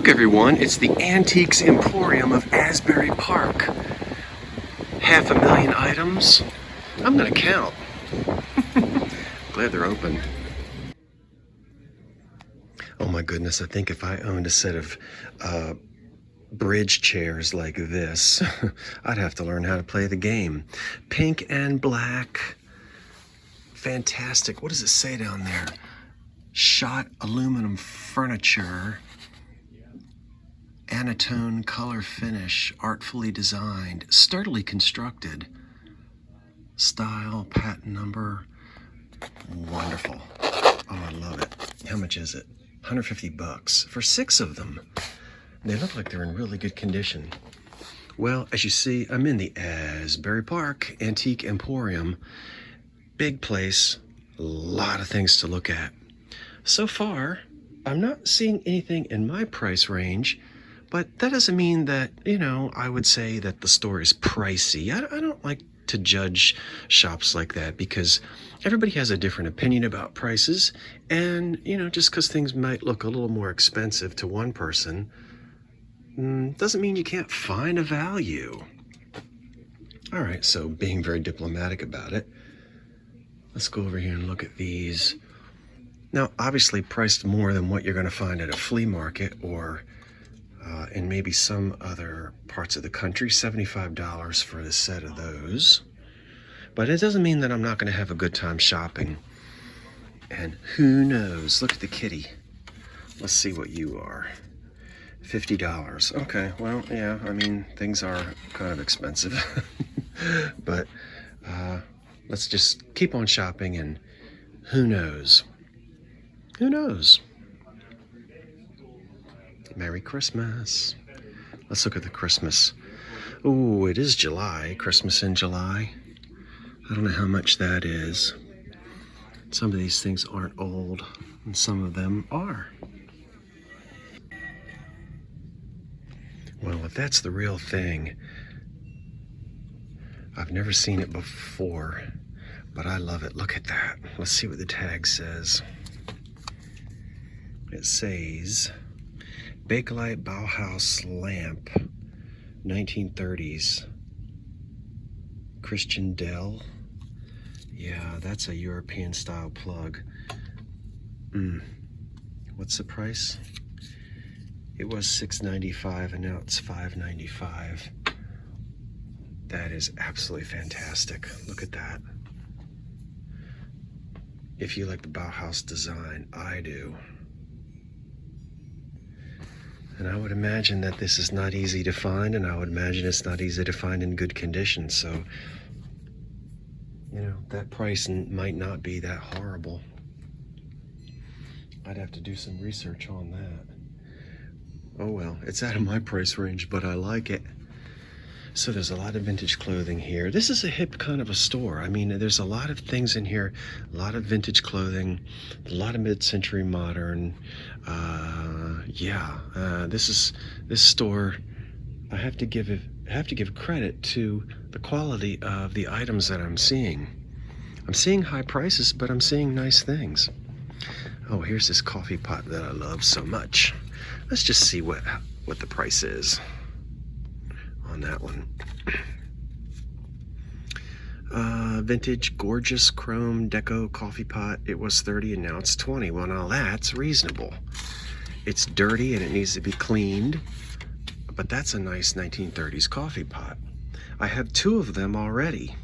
Look everyone, it's the Antiques Emporium of Asbury Park. 500,000 items. I'm gonna count. Glad they're open. Oh my goodness, I think if I owned a set of bridge chairs like this, I'd have to learn how to play the game. Pink and black. Fantastic. What does it say down there? Shot aluminum furniture. Anatone color finish, artfully designed, sturdily constructed. Style, patent number. Wonderful. Oh, I love it. How much is it? 150 bucks for 6 of them. They look like they're in really good condition. Well, as you see, I'm in the Asbury Park Antique Emporium. Big place, a lot of things to look at. So far, I'm not seeing anything in my price range, but that doesn't mean that, I would say that the store is pricey. I don't like to judge shops like that because everybody has a different opinion about prices. And, just because things might look a little more expensive to one person, doesn't mean you can't find a value. All right, so being very diplomatic about it, let's go over here and look at these. Now, obviously priced more than what you're going to find at a flea market or in maybe some other parts of the country. $75 for a set of those. But it doesn't mean that I'm not going to have a good time shopping. And who knows? Look at the kitty. Let's see what you are. $50. Okay, well, yeah, things are kind of expensive. But let's just keep on shopping and who knows? Who knows? Merry Christmas. Let's look at the Christmas. Oh, it is July. Christmas in July. I don't know how much that is. Some of these things aren't old, and some of them are. Well, if that's the real thing, I've never seen it before, but I love it. Look at that. Let's see what the tag says. It says, Bakelite Bauhaus lamp, 1930s. Christian Dell. Yeah, that's a European style plug. What's the price? It was $6.95 and now it's $5.95. That is absolutely fantastic. Look at that. If you like the Bauhaus design, I do. And I would imagine that this is not easy to find, and I would imagine it's not easy to find in good condition. So, that price might not be that horrible. I'd have to do some research on that. Oh well, it's out of my price range, but I like it. So there's a lot of vintage clothing here. This is a hip kind of a store. There's a lot of things in here, a lot of vintage clothing, a lot of mid-century modern. This store, I have to give credit to the quality of the items that I'm seeing. I'm seeing high prices, but I'm seeing nice things. Oh, here's this coffee pot that I love so much. Let's just see what the price is on that one. Vintage, gorgeous chrome Deco coffee pot. It was $30 and now it's $20. Well, now that's reasonable. It's dirty and it needs to be cleaned, but that's a nice 1930s coffee pot. I have 2 of them already.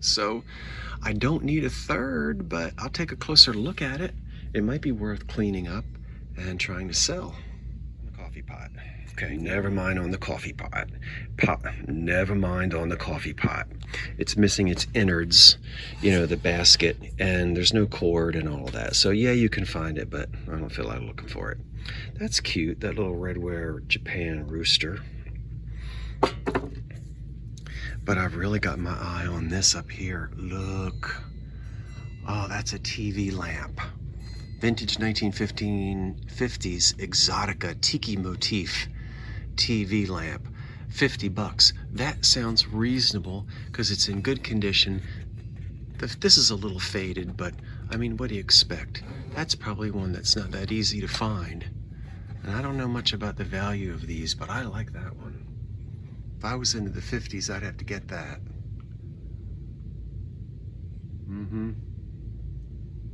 So I don't need a third, but I'll take a closer look at it. It might be worth cleaning up and trying to sell. The coffee pot. Okay, never mind on the coffee pot. Never mind on the coffee pot. It's missing its innards, the basket, and there's no cord and all of that. So yeah, you can find it, but I don't feel like looking for it. That's cute, that little Redware Japan rooster. But I've really got my eye on this up here. Look. Oh, that's a TV lamp. Vintage 1950s Exotica Tiki motif TV lamp. 50 bucks. That sounds reasonable because it's in good condition. This is a little faded, but what do you expect? That's probably one that's not that easy to find. And I don't know much about the value of these, but I like that one. If I was into the 50s, I'd have to get that.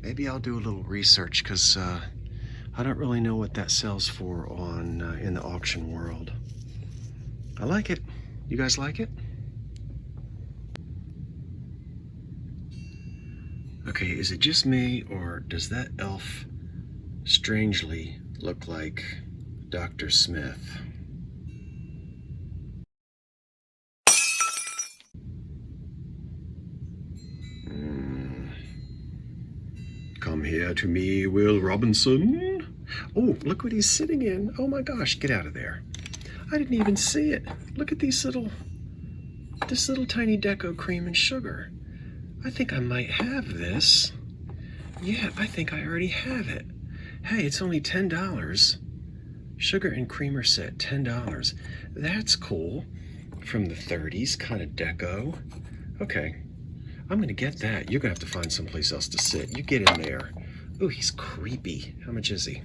Maybe I'll do a little research, because I don't really know what that sells for on in the auction world. I like it. You guys like it? Okay, is it just me, or does that elf strangely look like Dr. Smith? Come here to me, Will Robinson. Oh, look what he's sitting in. Oh my gosh, get out of there. I didn't even see it. Look at this little tiny Deco cream and sugar. I think I might have this. Yeah, I think I already have it. Hey, it's only $10. Sugar and creamer set, $10. That's cool. From the 30s, kind of deco. Okay, I'm gonna get that. You're gonna have to find someplace else to sit. You get in there. Ooh, he's creepy. How much is he?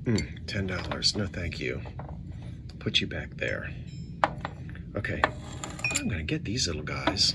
$10. No, thank you. Put you back there. Okay, I'm gonna get these little guys.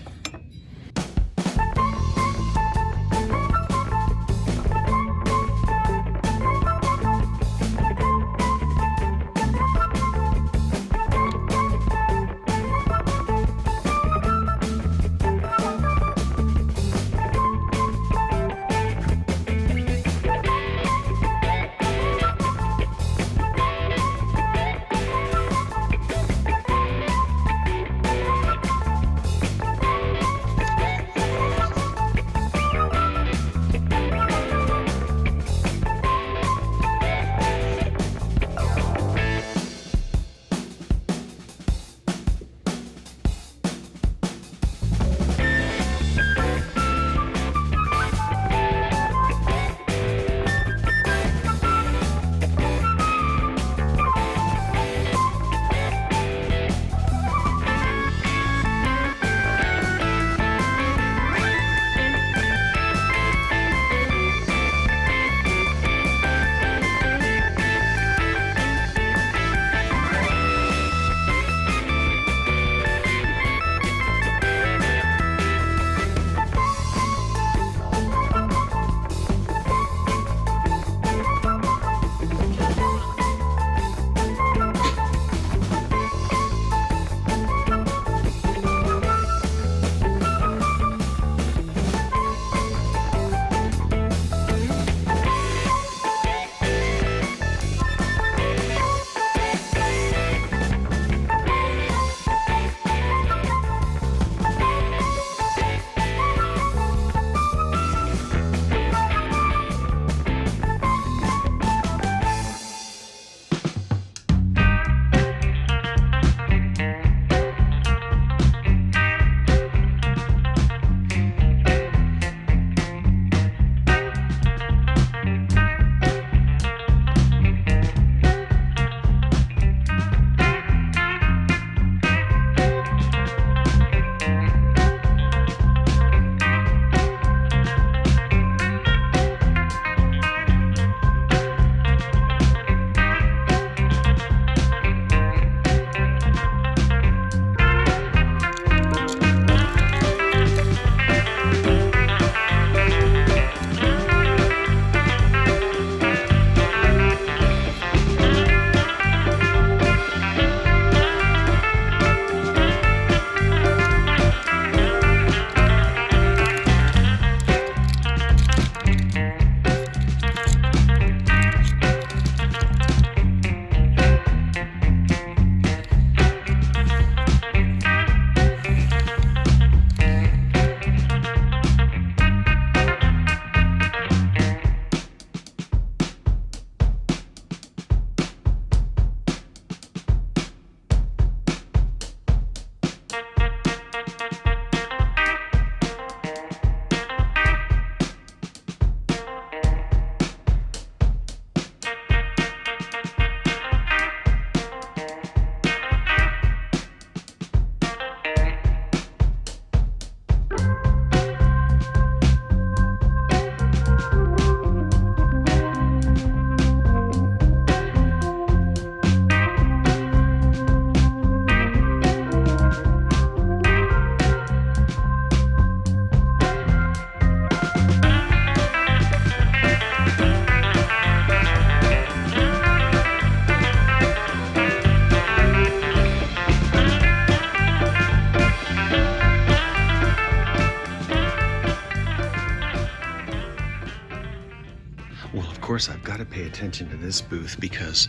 gotta pay attention to this booth because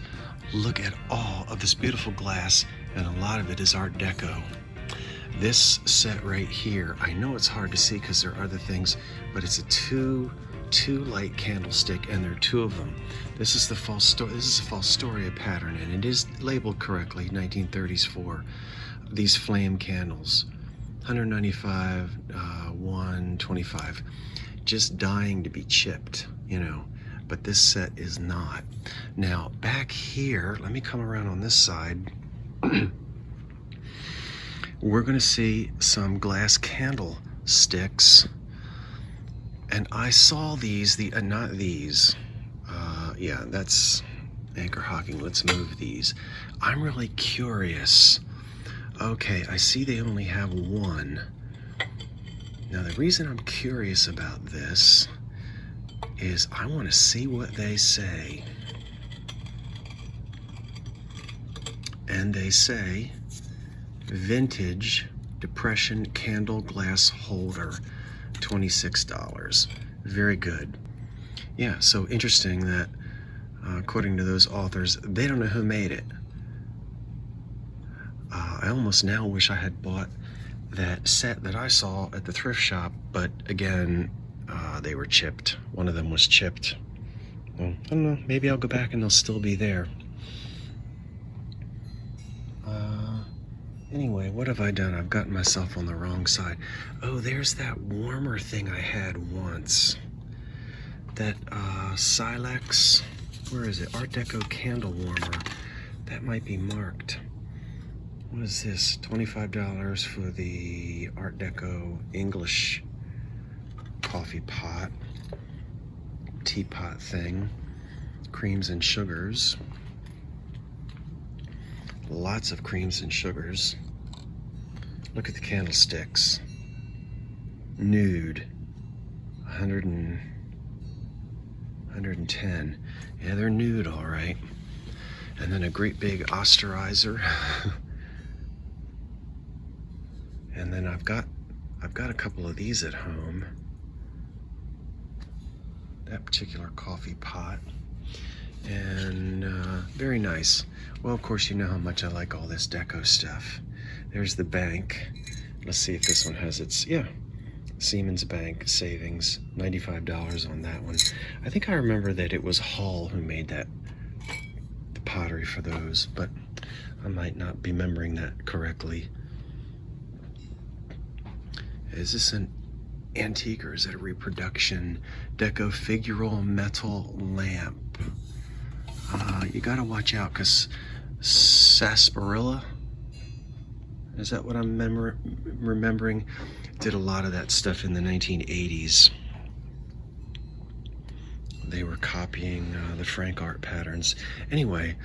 look at all of this beautiful glass, and a lot of it is Art Deco. This set right here, I know it's hard to see because there are other things, but it's a two light candlestick, and there are two of them. This is the This is a Falstoria pattern, and it is labeled correctly, 1930s for these flame candles. 195, 125, just dying to be chipped, you know. But this set is not. Now back here, let me come around on this side. We're going to see some glass candlesticks, and I saw these. Not these. Yeah, that's anchor hocking. Let's move these. I'm really curious. Okay, I see they only have one. Now the reason I'm curious about this is I want to see what they say. And they say vintage depression candle glass holder, $26. Very good. Yeah, so interesting that according to those authors, they don't know who made it. I almost now wish I had bought that set that I saw at the thrift shop, but again, they were chipped. One of them was chipped. Well, I don't know, maybe I'll go back and they'll still be there. Anyway, what have I done? I've gotten myself on the wrong side. Oh, there's that warmer thing I had once. That Silex, where is it? Art Deco candle warmer. That might be marked. What is this? $25 for the Art Deco English coffee pot, teapot thing, creams and sugars. Lots of creams and sugars. Look at the candlesticks. Nude. 110. Yeah, they're nude, all right. And then a great big osterizer. And then I've got a couple of these at home. That particular coffee pot. And very nice. Well, of course, you know how much I like all this deco stuff. There's the bank. Let's see if this one has its, yeah, Siemens Bank savings, $95 on that one. I think I remember that it was Hall who made that, the pottery for those, but I might not be remembering that correctly. Is this an antique or is it a reproduction? Deco figural metal lamp. You gotta watch out because sarsaparilla, is that what I'm remembering? Did a lot of that stuff in the 1980s. They were copying the Frank art patterns. Anyway,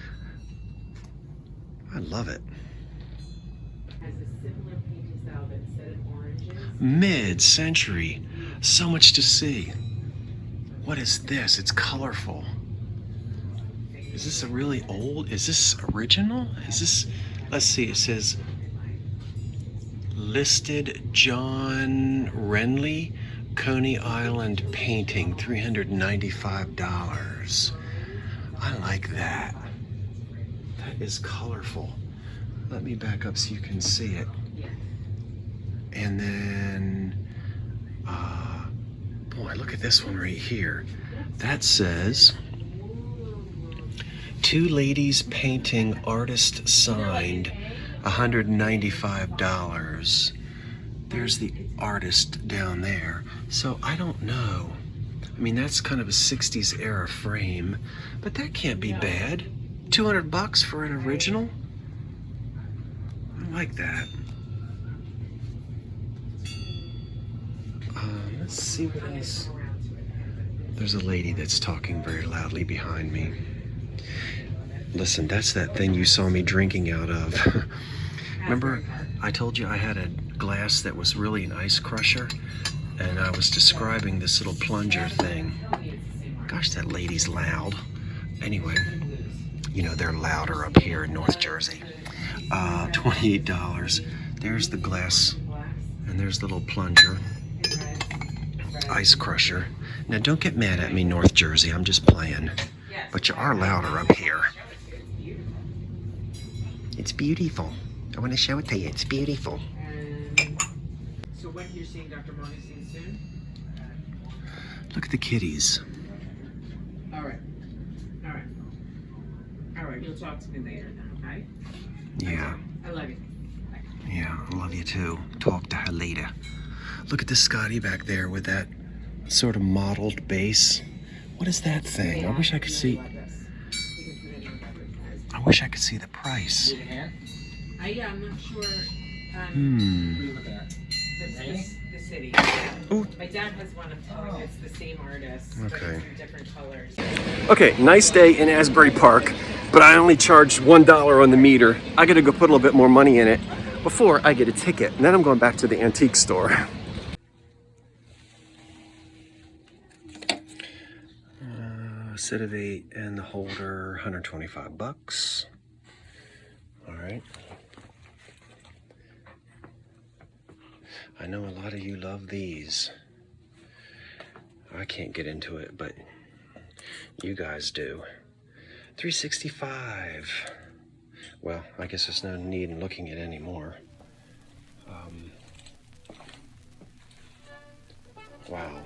I love it. Mid-century, so much to see. What is this? It's colorful. Is this a really old? Is this original? Is this? Let's see. It says listed John Renly, Coney Island painting, $395. I like that. That is colorful. Let me back up so you can see it. And then, boy, look at this one right here. That says, two ladies painting, artist signed, $195. There's the artist down there. So I don't know. I mean, that's kind of a 60s era frame, but that can't be bad. $200 for an original? I like that. Let's see what else. There's a lady that's talking very loudly behind me. Listen, that's that thing you saw me drinking out of. Remember, I told you I had a glass that was really an ice crusher, and I was describing this little plunger thing. Gosh, that lady's loud. Anyway, you know, they're louder up here in North Jersey. $28. There's the glass, and there's the little plunger. Ice crusher. Now don't get mad at me, North Jersey, I'm just playing. but you are louder up here. It's beautiful. I want to show it to you. It's beautiful. So when you're seeing Dr. Monastein soon? Look at the kitties. All right. All right. All right. You'll talk to me later then, okay? Yeah. I love you. Bye. Yeah, I love you too. Talk to her later. Look at the Scotty back there with that sort of mottled base. What is that thing? Yeah, I wish I could see. I wish I could see the price. Yeah, I'm not sure. The city. Ooh. My dad has one of them. It's the same artist, but Okay. it's in different colors. Okay, nice day in Asbury Park, but I only charged $1 on the meter. I gotta go put a little bit more money in it before I get a ticket. And then I'm going back to the antique store. Set of 8 and the holder, 125 bucks. All right. I know a lot of you love these. I can't get into it, but you guys do. 365. Well, I guess there's no need in looking at any more. Wow.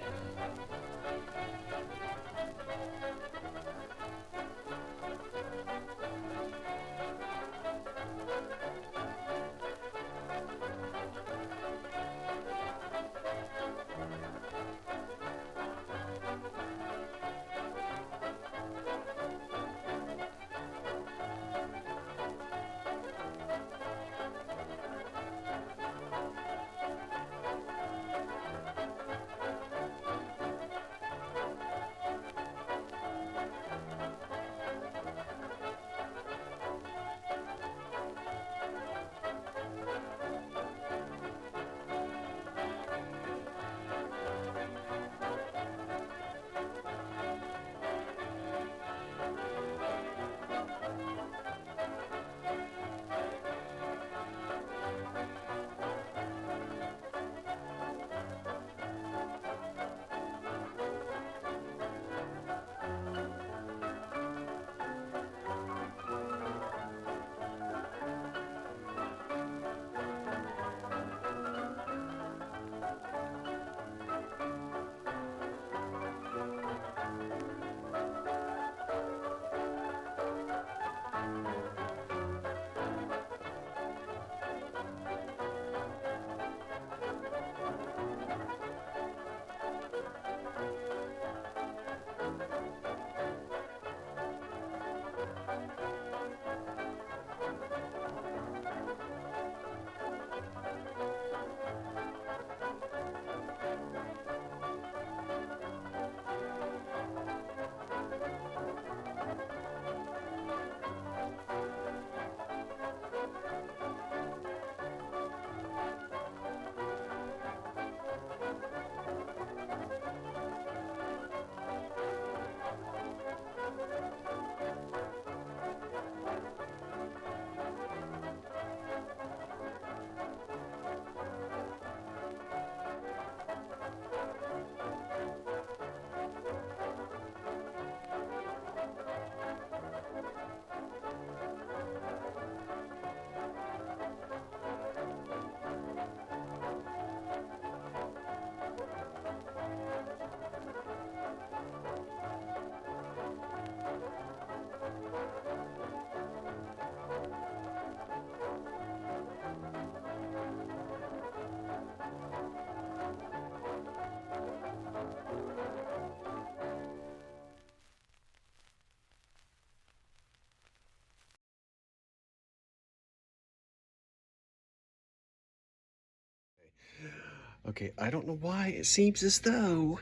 Okay, I don't know why it seems as though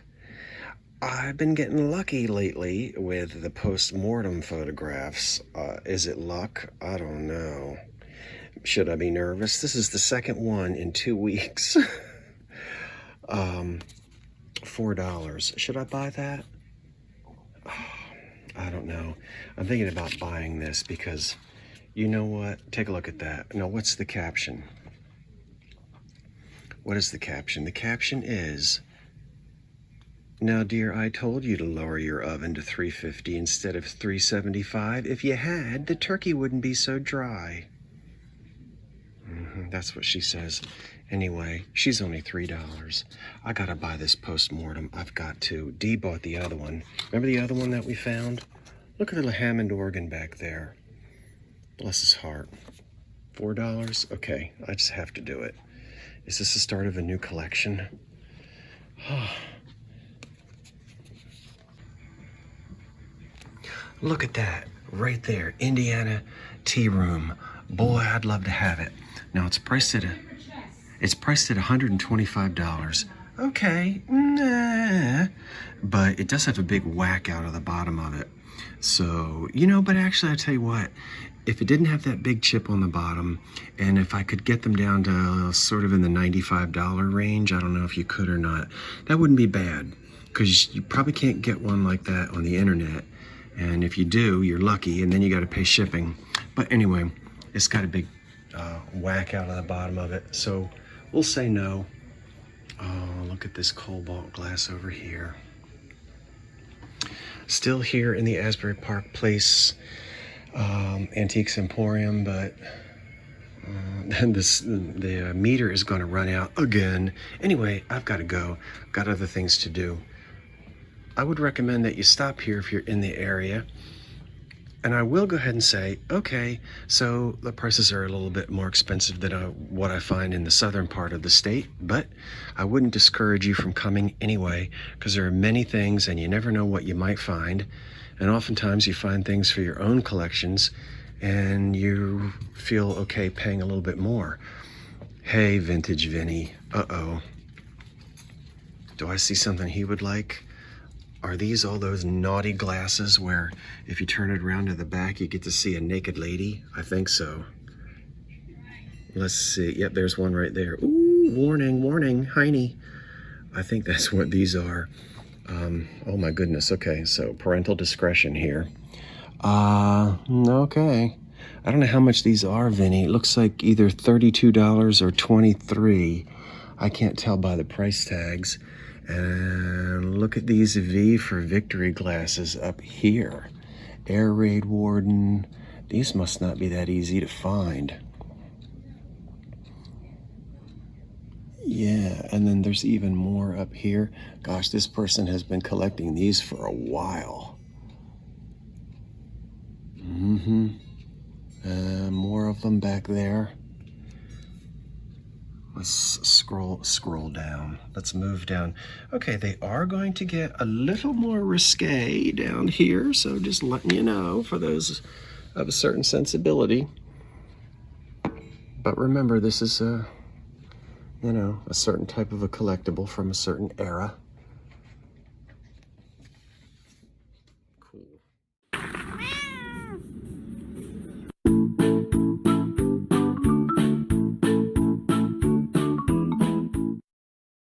I've been getting lucky lately with the post-mortem photographs. Is it luck? I don't know. Should I be nervous? This is the second one in 2 weeks. $4. Should I buy that? I don't know. I'm thinking about buying this because, you know what? Take a look at that. No, what's the caption? What is the caption? The caption is, Now, dear, I told you to lower your oven to 350 instead of 375. If you had, the turkey wouldn't be so dry. That's what she says. Anyway, she's only $3. I gotta buy this post-mortem. I've got to. Dee bought the other one. Remember the other one that we found? Look at the Hammond organ back there. Bless his heart. $4? Okay, I just have to do it. Is this the start of a new collection? Look at that, right there, Indiana Tea Room. Boy, I'd love to have it. Now it's priced at $125. Okay, nah, but it does have a big whack out of the bottom of it. So, but actually, I tell you what, if it didn't have that big chip on the bottom, and if I could get them down to sort of in the $95 range, I don't know if you could or not, that wouldn't be bad, because you probably can't get one like that on the internet. And if you do, you're lucky, and then you got to pay shipping. But anyway, it's got a big whack out of the bottom of it, so we'll say no. Oh, look at this cobalt glass over here. Still here in the Asbury Park Place Antiques Emporium, but the meter is going to run out again. Anyway, I've got to go. I've got other things to do. I would recommend that you stop here if you're in the area. And I will go ahead and say, okay, so the prices are a little bit more expensive than what I find in the southern part of the state, but I wouldn't discourage you from coming anyway, because there are many things and you never know what you might find. And oftentimes you find things for your own collections and you feel okay paying a little bit more. Hey, Vintage Vinny, uh-oh. Do I see something he would like? Are these all those naughty glasses where if you turn it around to the back, you get to see a naked lady? I think so. Let's see. Yep, there's one right there. Ooh, warning, warning, Heine. I think that's what these are. Oh my goodness. Okay, so parental discretion here. Okay. I don't know how much these are, Vinny. It looks like either $32 or $23. I can't tell by the price tags. And look at these V for Victory glasses up here. Air Raid Warden. These must not be that easy to find. Yeah, and then there's even more up here. Gosh, this person has been collecting these for a while. More of them back there. Let's scroll down. Let's move down. Okay, they are going to get a little more risque down here, so just letting you know for those of a certain sensibility. But remember, this is a certain type of a collectible from a certain era.